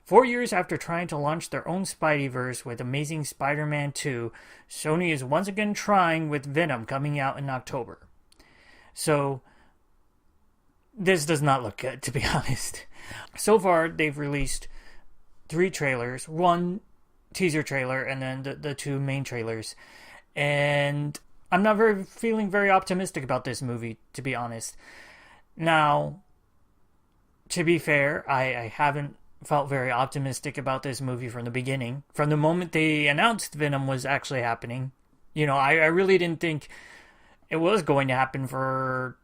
4 years after trying to launch their own Spideyverse with Amazing Spider-Man 2, Sony is once again trying with Venom coming out in October. So, this does not look good, to be honest. So far, they've released 3 trailers, 1 teaser trailer, and then the 2 main trailers. And I'm not feeling very optimistic about this movie, to be honest. Now, to be fair, I haven't felt very optimistic about this movie from the beginning. From the moment they announced Venom was actually happening. I really didn't think it was going to happen for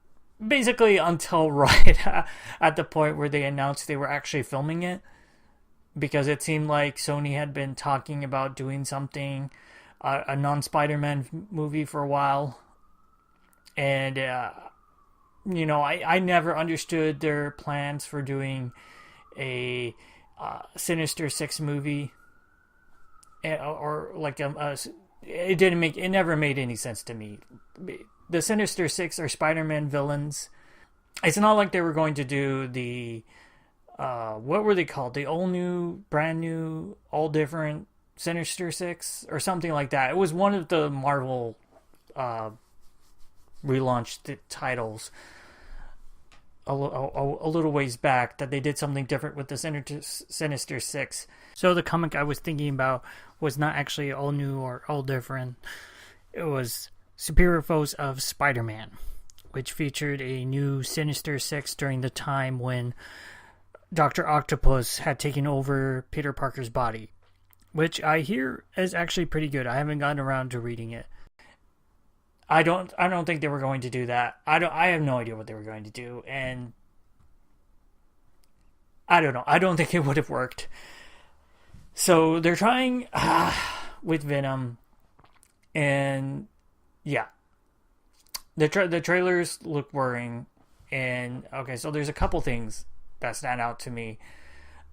basically until right at the point where they announced they were actually filming it. Because it seemed like Sony had been talking about doing something, a non-Spider-Man movie for a while. And, I never understood their plans for doing a Sinister Six movie, or like it never made any sense to me. The Sinister Six are Spider-Man villains. It's not like they were going to do the what were they called? The all new, brand new, all different Sinister Six or something like that. It was one of the Marvel relaunched titles a little ways back that they did something different with the Sinister Six. So the comic I was thinking about was not actually all new or all different. It was Superior Foes of Spider-Man, which featured a new Sinister Six during the time when Dr. Octopus had taken over Peter Parker's body, which I hear is actually pretty good. I haven't gotten around to reading it. I don't think they were going to do that. I have no idea what they were going to do, and I don't know. I don't think it would have worked. So they're trying with Venom, and yeah, the trailers look worrying. And okay, so there's a couple things that stand out to me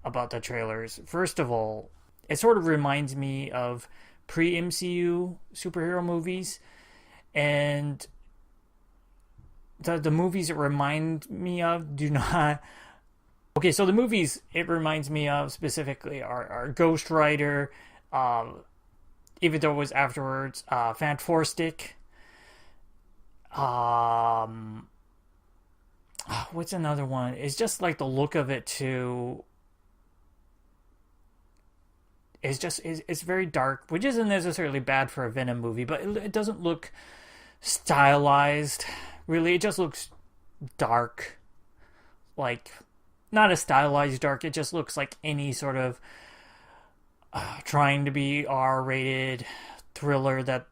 about the trailers. First of all, it sort of reminds me of pre-MCU superhero movies. And the movies it remind me of do not... Okay, so the movies it reminds me of specifically are Ghost Rider, even though it was afterwards, Fantastic. What's another one? It's just like the look of it too. It's very dark, which isn't necessarily bad for a Venom movie, but it doesn't look stylized. Really, it just looks dark. Like, not a stylized dark. It just looks like any sort of trying to be R-rated thriller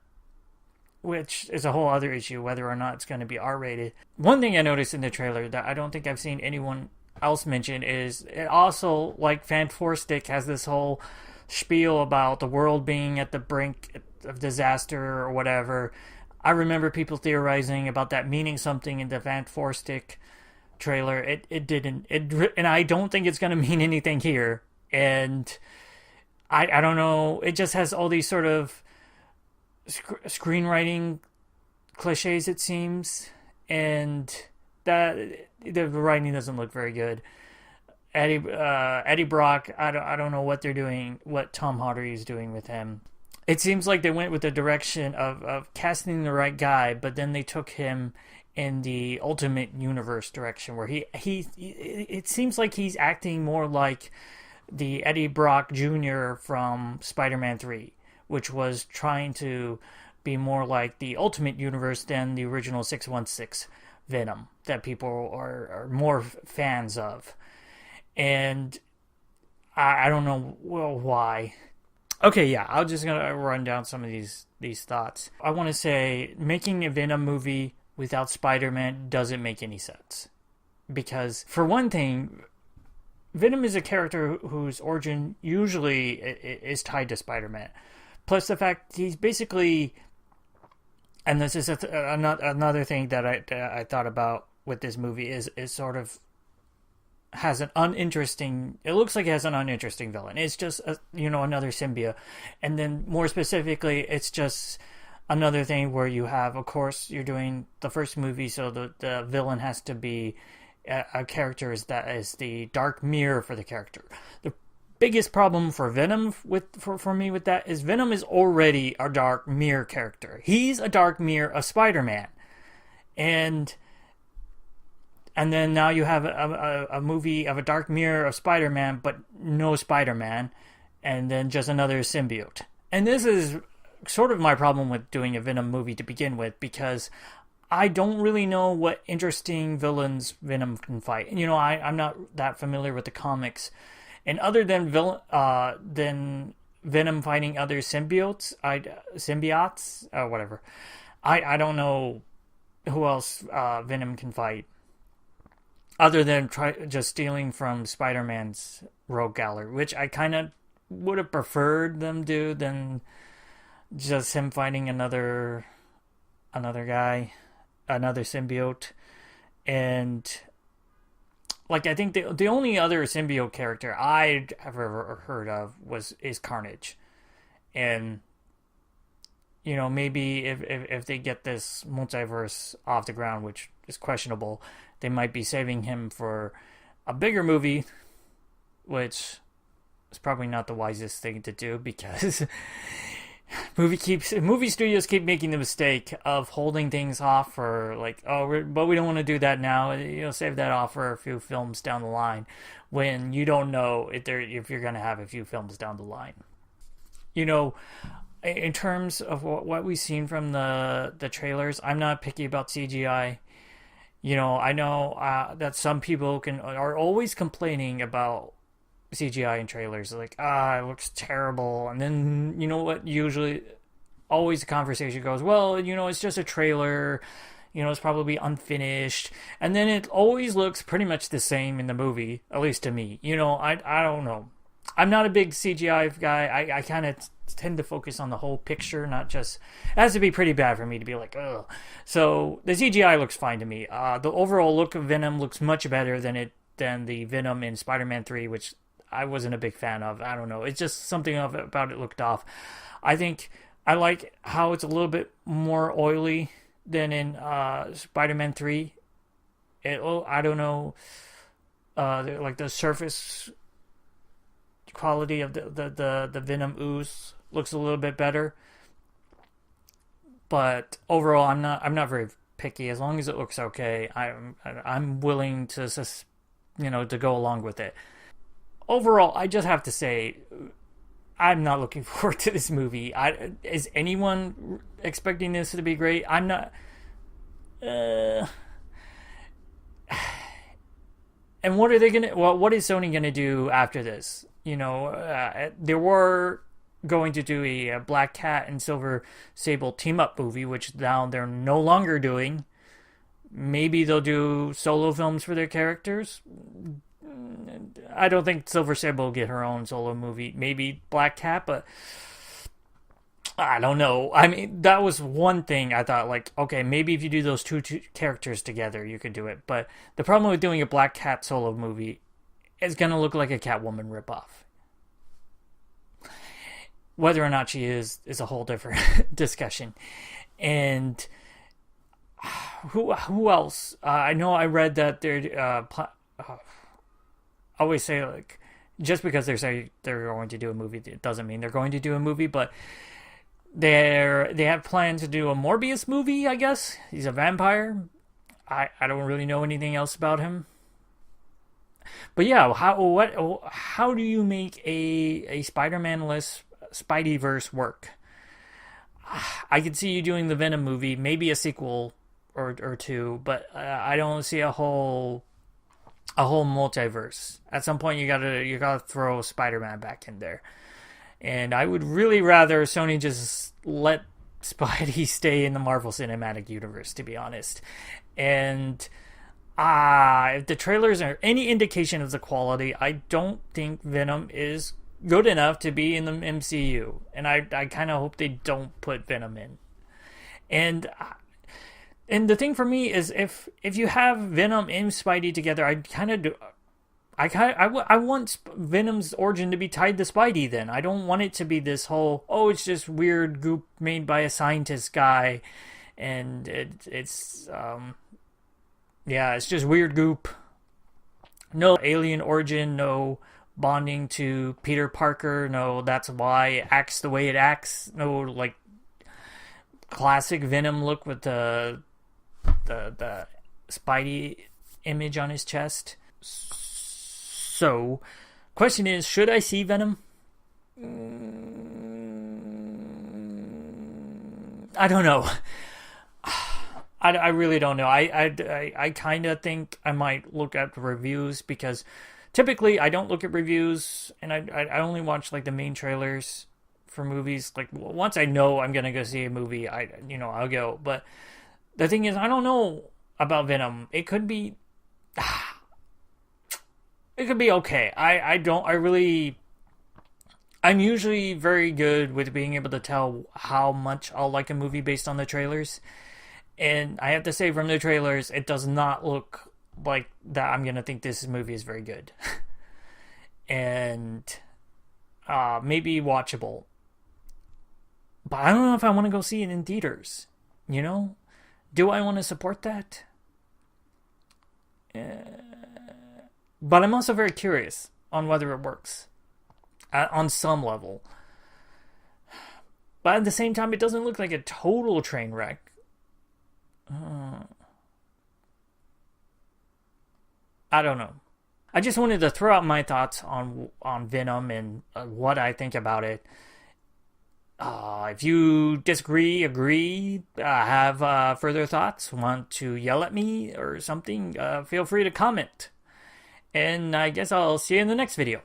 which is a whole other issue, whether or not it's going to be R-rated. One thing I noticed in the trailer that I don't think I've seen anyone else mention is it also, like Fantastic, has this whole spiel about the world being at the brink of disaster or whatever. I remember people theorizing about that meaning something in the Fantastic trailer. It didn't. And I don't think it's going to mean anything here. And I don't know. It just has all these sort of screenwriting cliches, it seems. And that the writing doesn't look very good. Eddie Brock, I don't know what they're doing, what Tom Hardy is doing with him. It seems like they went with the direction of casting the right guy, but then they took him in the Ultimate Universe direction, where it seems like he's acting more like the Eddie Brock Jr. from Spider-Man 3, which was trying to be more like the Ultimate Universe than the original 616 Venom that people are more fans of. And I don't know why. Okay, yeah, I'm just going to run down some of these thoughts. I want to say making a Venom movie without Spider-Man doesn't make any sense. Because, for one thing, Venom is a character whose origin usually is tied to Spider-Man. Plus the fact he's basically... And this is another thing that I thought about with this movie is sort of... has an uninteresting... It looks like it has an uninteresting villain. It's just, another symbiote. And then, more specifically, it's just another thing where you have, of course, you're doing the first movie, so the villain has to be a character that is the dark mirror for the character. The biggest problem for Venom for me with that is Venom is already a dark mirror character. He's a dark mirror of Spider-Man. And then now you have a movie of a dark mirror of Spider-Man, but no Spider-Man, and then just another symbiote. And this is sort of my problem with doing a Venom movie to begin with, because I don't really know what interesting villains Venom can fight. I'm not that familiar with the comics. And other than Venom fighting other symbiotes, whatever, I don't know who else Venom can fight. Other than just stealing from Spider-Man's rogue gallery, which I kind of would have preferred them do than just him fighting another guy, another symbiote. And like, I think the only other symbiote character I'd ever heard of is Carnage. And maybe if they get this multiverse off the ground, which is questionable, they might be saving him for a bigger movie, which is probably not the wisest thing to do, because movie studios keep making the mistake of holding things off for but we don't want to do that now. Save that off for a few films down the line, when you don't know if you're going to have a few films down the line. In terms of what we've seen from the trailers, I'm not picky about CGI. I know that some people are always complaining about CGI in trailers. Like, it looks terrible. And then, what usually always the conversation goes, well, it's just a trailer. It's probably unfinished. And then it always looks pretty much the same in the movie, at least to me. I don't know. I'm not a big CGI guy. I kind of tend to focus on the whole picture, not just... It has to be pretty bad for me to be like, ugh. So the CGI looks fine to me. The overall look of Venom looks much better than the Venom in Spider-Man 3, which I wasn't a big fan of. I don't know. It's just something about it looked off. I think I like how it's a little bit more oily than in Spider-Man 3. I don't know. Like the surface quality of the Venom ooze looks a little bit better. But overall, I'm not very picky. As long as it looks okay, I'm willing to to go along with it. Overall, I just have to say, I'm not looking forward to this movie. Is anyone expecting this to be great? I'm not. And what are they gonna? Well, what is Sony gonna do after this? They were going to do a Black Cat and Silver Sable team up movie, which now they're no longer doing. Maybe they'll do solo films for their characters. I don't think Silver Sable will get her own solo movie. Maybe Black Cat, but I don't know. I mean, that was one thing I thought, like, okay, maybe if you do those two characters together, you could do it. But the problem with doing a Black Cat solo movie is going to look like a Catwoman ripoff. Whether or not she is a whole different discussion. And who else? I know I read that they're... I always say, like, just because they say they're going to do a movie, it doesn't mean they're going to do a movie, but they have plans to do a Morbius movie, I guess. He's a vampire. I don't really know anything else about him. But yeah, how do you make a Spider-Man-less Spideyverse work? I could see you doing the Venom movie, maybe a sequel or two, but I don't see a whole multiverse. At some point, you gotta throw Spider-Man back in there, and I would really rather Sony just let Spidey stay in the Marvel Cinematic Universe, to be honest. And if the trailers are any indication of the quality, I don't think Venom is good enough to be in the MCU, and I kind of hope they don't put Venom in. And the thing for me is, if you have Venom and Spidey together, I want Venom's origin to be tied to Spidey then. I don't want it to be this whole, it's just weird goop made by a scientist guy, and it's just weird goop. No alien origin, no bonding to Peter Parker. No, that's why it acts the way it acts. No, like classic Venom look with the Spidey image on his chest. So, question is, should I see Venom? I don't know. I really don't know. I kind of think I might look at the reviews, because typically I don't look at reviews, and I only watch like the main trailers for movies. Like once I know I'm gonna go see a movie, I'll go. But the thing is, I don't know about Venom. It could be okay. I'm usually very good with being able to tell how much I'll like a movie based on the trailers. And I have to say, from the trailers, it does not look like that I'm going to think this movie is very good. And maybe watchable. But I don't know if I want to go see it in theaters. You know? Do I want to support that? But I'm also very curious on whether it works. On some level. But at the same time, it doesn't look like a total train wreck. I don't know. I just wanted to throw out my thoughts on Venom and what I think about it. If you disagree, agree, have further thoughts, want to yell at me or something, feel free to comment. And I guess I'll see you in the next video.